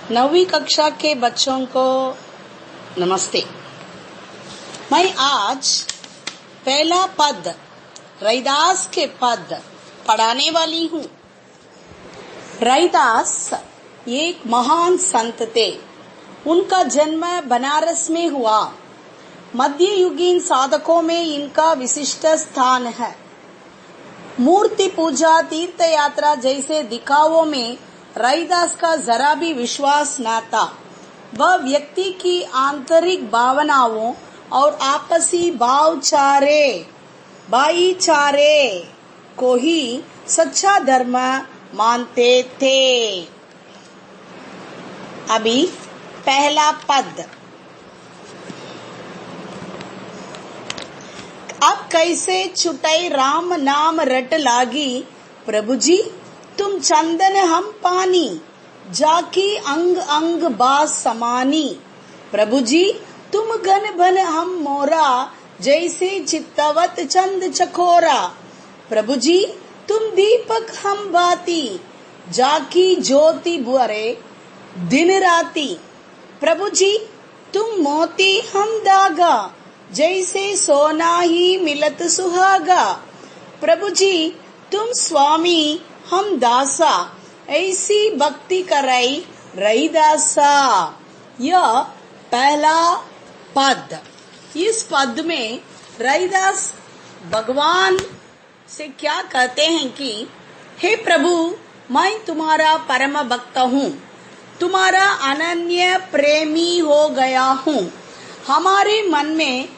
9वीं कक्षा के बच्चों को नमस्ते। मैं आज पहला पद रैदास के पद पढ़ाने वाली हूँ। रैदास एक महान संत थे। उनका जन्म बनारस में हुआ। मध्ययुगीन साधकों में इनका विशिष्ट स्थान है। मूर्ति पूजा, तीर्थ यात्रा जैसे दिखावों में रैदास का जरा भी विश्वास न था। वह व्यक्ति की आंतरिक भावनाओं और आपसी भाईचारे को ही सच्चा धर्म मानते थे। अभी पहला पद। अब कैसे छुटाई राम नाम रट लागी, प्रभु जी तुम चंदन हम पानी, जाकी अंग अंग बास समानी। प्रभु जी तुम घन बन हम मोरा, जैसे चित्तवत चंद चकोरा। प्रभु जी तुम दीपक हम बाती, जाकी ज्योति बुरे दिन राती। प्रभु जी तुम मोती हम धागा, जैसे सोना ही मिलत सुहागा। प्रभु जी तुम स्वामी हम दासा, ऐसी भक्ति कराई रैदासा। यह पहला पद। इस पद में रैदास भगवान से क्या कहते हैं कि हे प्रभु, मैं तुम्हारा परम भक्त हूँ, तुम्हारा अनन्य प्रेमी हो गया हूँ। हमारे मन में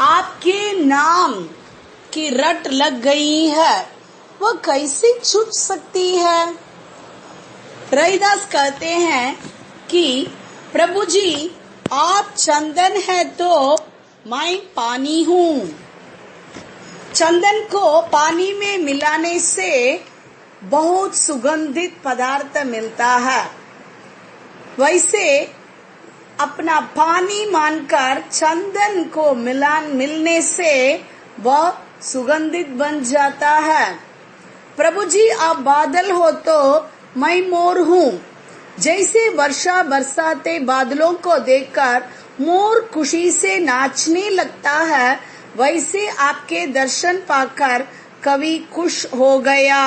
आपके नाम की रट लग गई है, वह कैसे छूट सकती है। रैदास कहते हैं कि प्रभु जी आप चंदन है तो मैं पानी हूँ। चंदन को पानी में मिलाने से बहुत सुगंधित पदार्थ मिलता है। वैसे अपना पानी मानकर चंदन को मिलने से वह सुगंधित बन जाता है। प्रभु जी आप बादल हो तो मैं मोर हूँ। जैसे वर्षा बरसाते बादलों को देखकर मोर खुशी से नाचने लगता है, वैसे आपके दर्शन पाकर कवि खुश हो गया।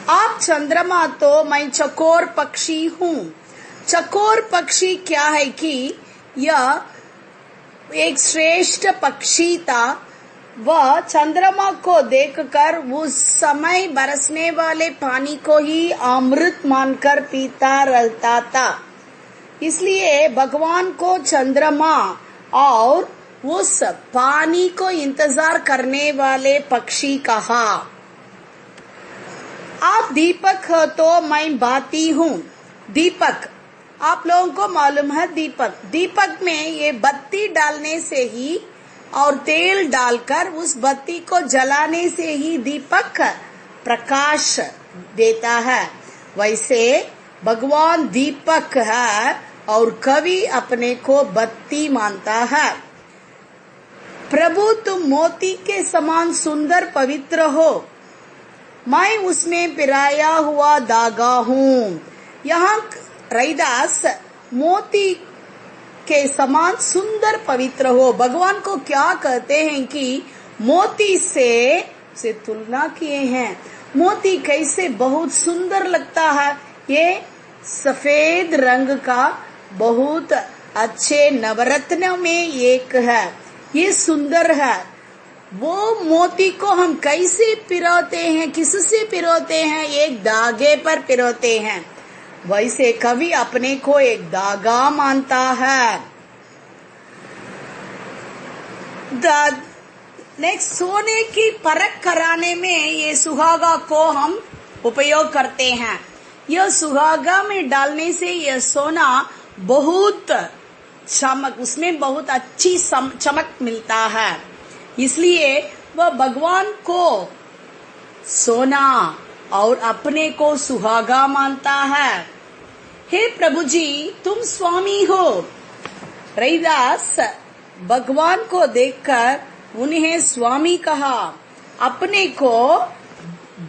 आप चंद्रमा तो मैं चकोर पक्षी हूँ। चकोर पक्षी क्या है कि यह एक श्रेष्ठ पक्षी था। वह चंद्रमा को देखकर उस समय बरसने वाले पानी को ही अमृत मानकर पीता रहता था। इसलिए भगवान को चंद्रमा और उस पानी को इंतजार करने वाले पक्षी कहा। आप दीपक हो तो मैं बाती हूँ। दीपक आप लोगों को मालूम है। दीपक में ये बत्ती डालने से ही और तेल डालकर उस बत्ती को जलाने से ही दीपक प्रकाश देता है। वैसे भगवान दीपक है और कवि अपने को बत्ती मानता है। प्रभु तुम मोती के समान सुंदर पवित्र हो, मैं उसमें पिराया हुआ धागा हूँ। यहाँ रैदास मोती के समान सुंदर पवित्र हो। भगवान को क्या कहते हैं कि मोती से तुलना किए हैं। मोती कैसे बहुत सुंदर लगता है। ये सफेद रंग का बहुत अच्छे नवरत्न में एक है। ये सुंदर है। वो मोती को हम कैसे पिरोते हैं, किससे पिरोते हैं? एक धागे पर पिरोते हैं। वैसे कवि अपने को एक धागा मानता है। नेक्स्ट, सोने की परख कराने में ये सुहागा को हम उपयोग करते हैं। यह सुहागा में डालने से यह सोना बहुत उसमें बहुत अच्छी चमक मिलता है। इसलिए वह भगवान को सोना और अपने को सुहागा मानता है। हे प्रभु जी तुम स्वामी हो। रैदास भगवान को देखकर उन्हें स्वामी कहा, अपने को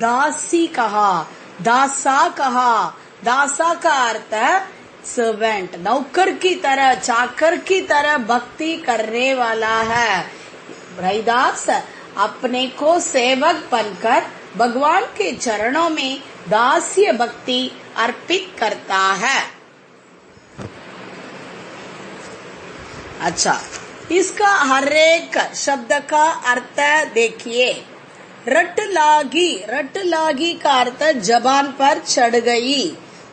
दासी कहा, दासा कहा, दासा का अर्थ सर्वेंट, नौकर की तरह, चाकर की तरह भक्ति करने वाला है। रैदास अपने को सेवक बनकर भगवान के चरणों में दास्य भक्ति अर्पित करता है। अच्छा, इसका हर एक शब्द का अर्थ देखिए। रट लागी का अर्थ जबान पर चढ़ गई।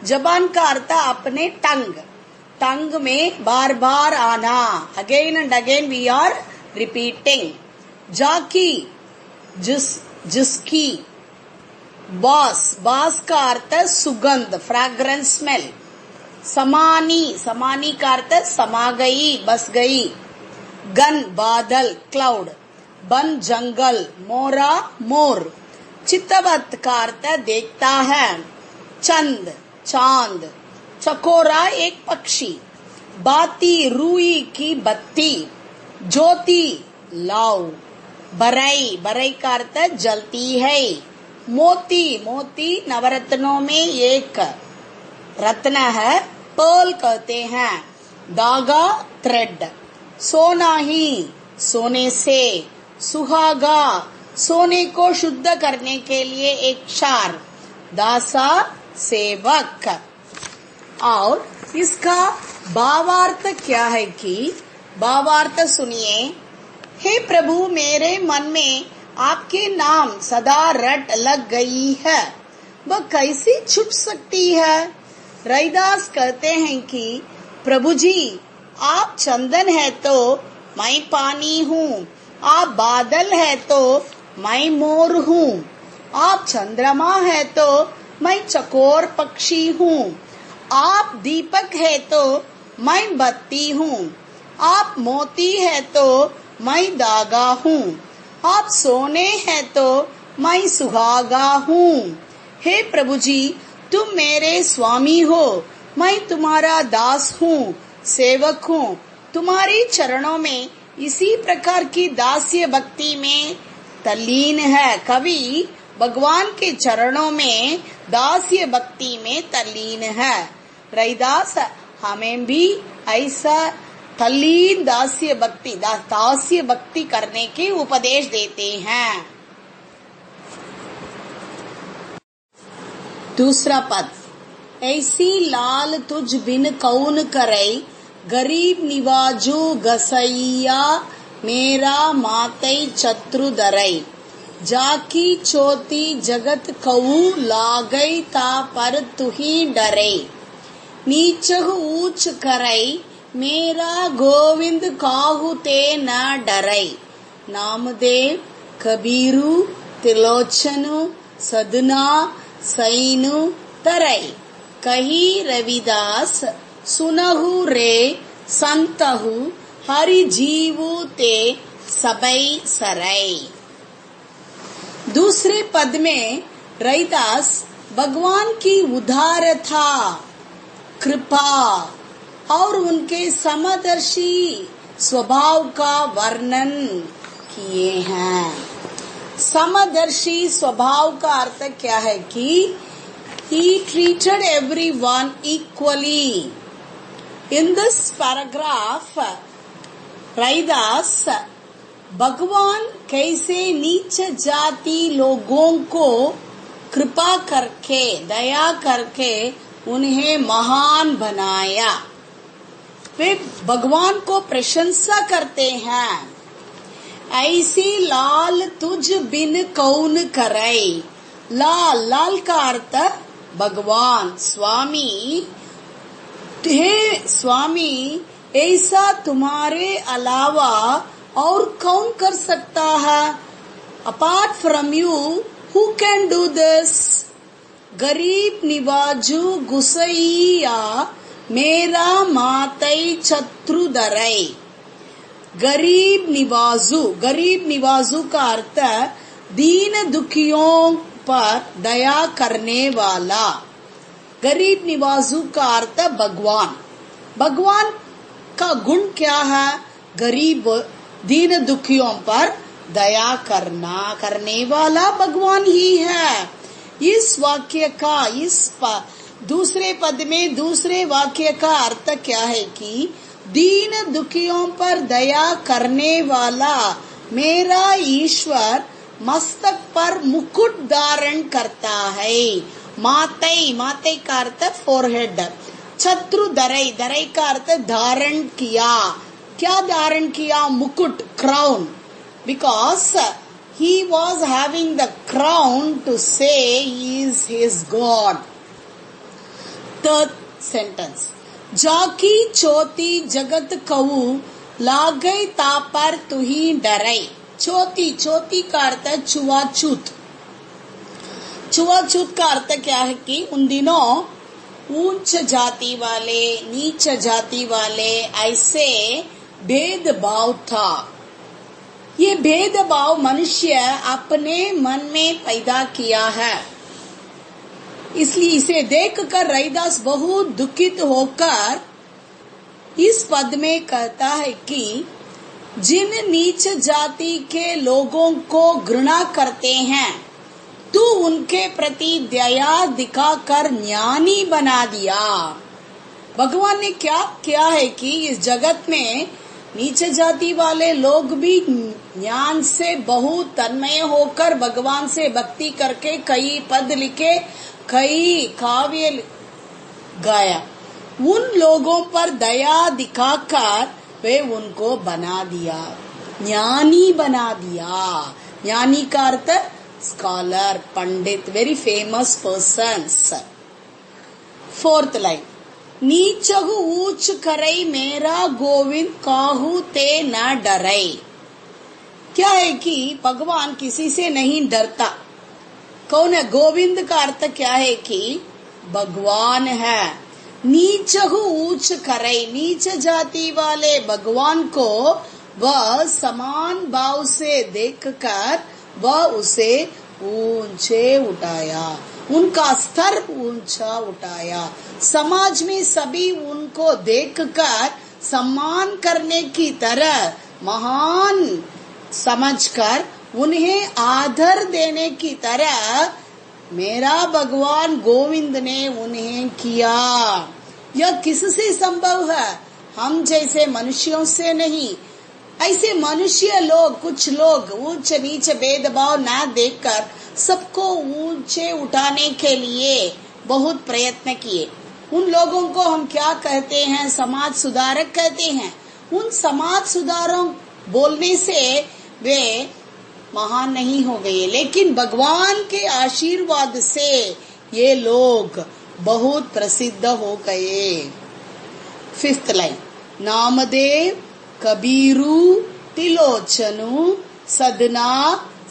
जबान का अर्थ अपने टंग में बार बार आना, again and again we are repeating. जाकी जिसकी। बास का अर्थ सुगंध, फ्रैग्रेंस स्मेल। समानी का अर्थ समा गई, बस गई। गन बादल, क्लाउड। बन जंगल, मोरा मोर। चितवत का अर्थ देखता है, चंद चांद। चकोरा एक पक्षी। बाती रुई की बत्ती। ज्योति लाव। बरई का अर्थ जलती है। मोती नवरत्नों में एक रत्न है, पर्ल कहते हैं। धागा थ्रेड। सोने से। सुहागा सोने को शुद्ध करने के लिए एक क्षार। दासा सेवक। और इसका भावार्थ क्या है कि भावार्थ सुनिए। हे प्रभु, मेरे मन में आपके नाम सदा रट लग गई है, वह कैसी छूट सकती है। रैदास कहते हैं कि प्रभु जी, आप चंदन है तो मैं पानी हूँ, आप बादल है तो मैं मोर हूँ, आप चंद्रमा है तो मैं चकोर पक्षी हूँ, आप दीपक है तो मैं बत्ती हूँ, आप मोती है तो मैं धागा हूँ, आप सोने है तो मैं सुहागा हूँ। हे प्रभु जी, तुम मेरे स्वामी हो, मैं तुम्हारा दास हूँ, सेवक हूँ। तुम्हारे चरणों में इसी प्रकार की दास्य भक्ति में तल्लीन है। कवि भगवान के चरणों में दास्य भक्ति में तल्लीन है। रैदास हमें भी ऐसा तल्लीन दास्य भक्ति करने के उपदेश देते हैं। दूसरा पद। ऐसी लाल तुझ बिन कौन करे, गरीब निवाजू गसैया मेरा मातई चत्रु दरई। जाकी चोती जगत कऊ लागई ता पर तुही डरे। नीचहु ऊंच करई मेरा गोविंद काहू ते न डरई। नामदेव कबीरू त्रिलोचनु सदना सैनु तरई। कही रविदास सुनहु रे संतहु हरि जीवु ते सबई सरई। दूसरे पद में रैदास भगवान की उदारता, कृपा और उनके समदर्शी स्वभाव का वर्णन किए हैं। समदर्शी स्वभाव का अर्थ क्या है कि he treated everyone equally. In this paragraph, Raidas भगवान कैसे नीच जाति लोगों को कृपा करके, दया करके उन्हें महान बनाया। वे भगवान को प्रशंसा करते हैं। ऐसी लाल तुझ बिन कौन करई। लाल का अर्थ भगवान, स्वामी। हे स्वामी, ऐसा तुम्हारे अलावा और कौन कर सकता है? Apart from you, who can do this? गरीब निवाजू गुसैया मेरा मातई चत्रु दरई। गरीब निवाजू का अर्थ दीन दुखियों पर दया करने वाला। गरीब निवाजू का अर्थ भगवान का गुण क्या है? गरीब दीन दुखियों पर दया करने वाला भगवान ही है। इस वाक्य का, इस दूसरे पद में दूसरे वाक्य का अर्थ क्या है कि दीन दुखियों पर दया करने वाला मेरा ईश्वर मस्तक पर मुकुट धारण करता है। मातई, मातई का अर्थ फोरहेड। छत्रु दरई, दरई का अर्थ धारण किया। क्या धारण किया? मुकुट, crown. Because he was having the crown to say he is his God. Third sentence. जाकी चोती जगत कऊ लागई तापर तुही डरई। चोती, चोती का अर्थ है छुआछूत। छुआछूत का अर्थ क्या है कि उन दिनों ऊंच जाति वाले, नीच जाति वाले, ऐसे भेदभाव था। ये भेदभाव मनुष्य अपने मन में पैदा किया है। इसलिए इसे देखकर रविदास बहुत दुखित होकर इस पद में कहता है कि जिन नीच जाति के लोगों को घृणा करते हैं तू उनके प्रति दया दिखाकर ज्ञानी बना दिया। भगवान ने क्या किया है कि इस जगत में नीच जाति वाले लोग भी ज्ञान से बहुत तन्मय होकर भगवान से भक्ति करके कई पद लिखे, कई काव्य गाया। उन लोगों पर दया दिखाकर वे उनको बना दिया, ज्ञानी बना दिया। ज्ञानी का अर्थ स्कॉलर, पंडित, very famous persons. Fourth line, नीचहु ऊंच करई मेरा गोविंद काहू ते न डरई। क्या है कि भगवान किसी से नहीं डरता। कौन है? गोविंद का अर्थ क्या है कि भगवान है। नीचहु ऊंच करई, नीच जाति वाले भगवान को वह समान भाव से देखकर वह उसे ऊंचे उठाया, उनका स्तर ऊंचा उठाया। समाज में सभी उनको देखकर सम्मान करने की तरह महान समझकर उन्हें आदर देने की तरह मेरा भगवान गोविंद ने उन्हें किया। यह किससे संभव है? हम जैसे मनुष्यों से नहीं। ऐसे मनुष्य लोग, कुछ लोग ऊंच नीच भेदभाव न देखकर सबको ऊंचे उठाने के लिए बहुत प्रयत्न किए। उन लोगों को हम क्या कहते हैं? समाज सुधारक कहते हैं। उन समाज सुधारों बोलने से वे महान नहीं हो गए, लेकिन भगवान के आशीर्वाद से ये लोग बहुत प्रसिद्ध हो गए। फिफ्थ लाइन, नामदेव कबीरू तिलोचनु सदना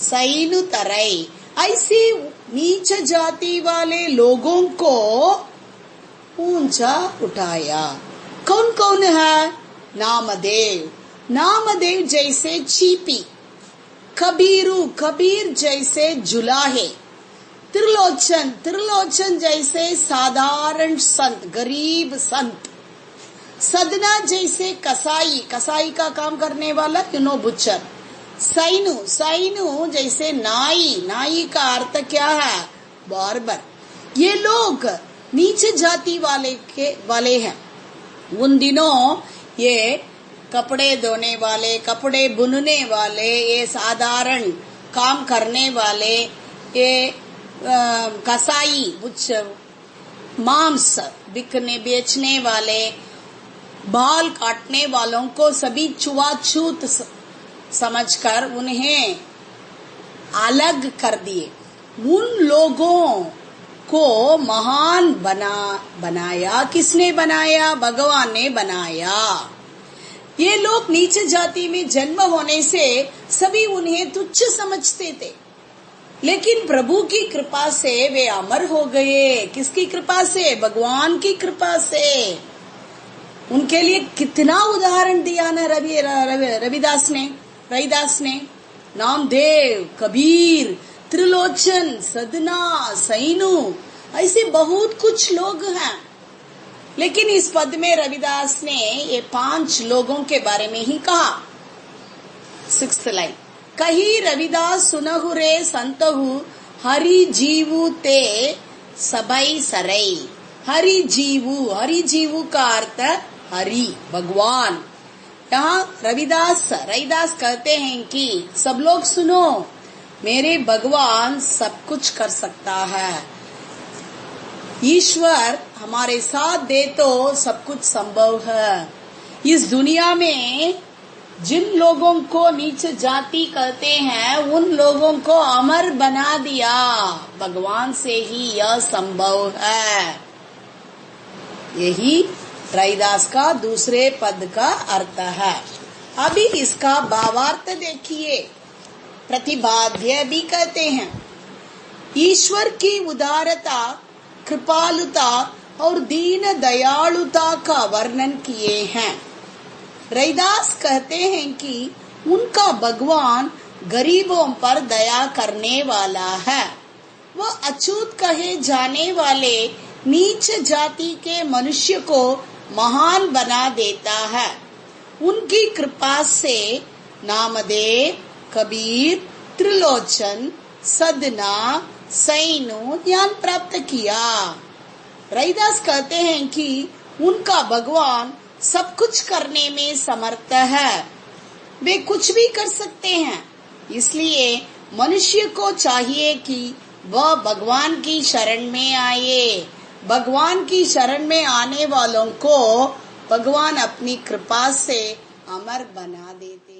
सैनु तरई। ऐसे नीच जाति वाले लोगों को ऊंचा उठाया। कौन कौन है? नामदेव, नामदेव जैसे चीपी, कबीरू, कबीर जैसे जुलाहे, त्रिलोचन, त्रिलोचन जैसे साधारण संत, गरीब संत, सदना जैसे कसाई, कसाई का काम करने वाला बुचर, सैनु, सैनु जैसे नाई, नाई का अर्थ क्या है? बार्बर। ये लोग नीच जाति वाले हैं। उन दिनों ये कपड़े धोने वाले, कपड़े बुनने वाले, ये साधारण काम करने वाले, ये कसाई, बुचर, मांस बिकने बेचने वाले, बाल काटने वालों को सभी छुआछूत समझकर उन्हें अलग कर दिए। उन लोगों को महान बनाया। किसने बनाया? भगवान ने बनाया। ये लोग नीच जाति में जन्म होने से सभी उन्हें तुच्छ समझते थे, लेकिन प्रभु की कृपा से वे अमर हो गए। किसकी कृपा से? भगवान की कृपा से। उनके लिए कितना उदाहरण दिया ना रविदास ने। नामदेव, कबीर, त्रिलोचन, सदना, सैनु, ऐसे बहुत कुछ लोग हैं। लेकिन इस पद में रविदास ने ये 5 लोगों के बारे में ही कहा। 6th लाइन, कही रविदास सुनहु रे संतहु हरि जीवु ते सबई सरई। हरि जीवु का अर्थ हरि भगवान। यहाँ रविदास कहते हैं कि सब लोग सुनो, मेरे भगवान सब कुछ कर सकता है। ईश्वर हमारे साथ दे तो सब कुछ संभव है। इस दुनिया में जिन लोगों को नीच जाति कहते हैं उन लोगों को अमर बना दिया, भगवान से ही यह संभव है। यही रविदास का दूसरे पद का अर्थ है। अभी इसका भावार्थ देखिए। प्रतिपाद्य भी कहते हैं, ईश्वर की उदारता, कृपालुता और दीन दयालुता का वर्णन किए हैं। रविदास कहते हैं कि उनका भगवान गरीबों पर दया करने वाला है। वह अछूत कहे जाने वाले नीच जाति के मनुष्य को महान बना देता है। उनकी कृपा से नामदेव, कबीर, त्रिलोचन, सदना, सैनु ज्ञान प्राप्त किया। रविदास कहते हैं कि उनका भगवान सब कुछ करने में समर्थ है। वे कुछ भी कर सकते हैं। इसलिए मनुष्य को चाहिए कि वह भगवान की शरण में आए। भगवान की शरण में आने वालों को भगवान अपनी कृपा से अमर बना देते।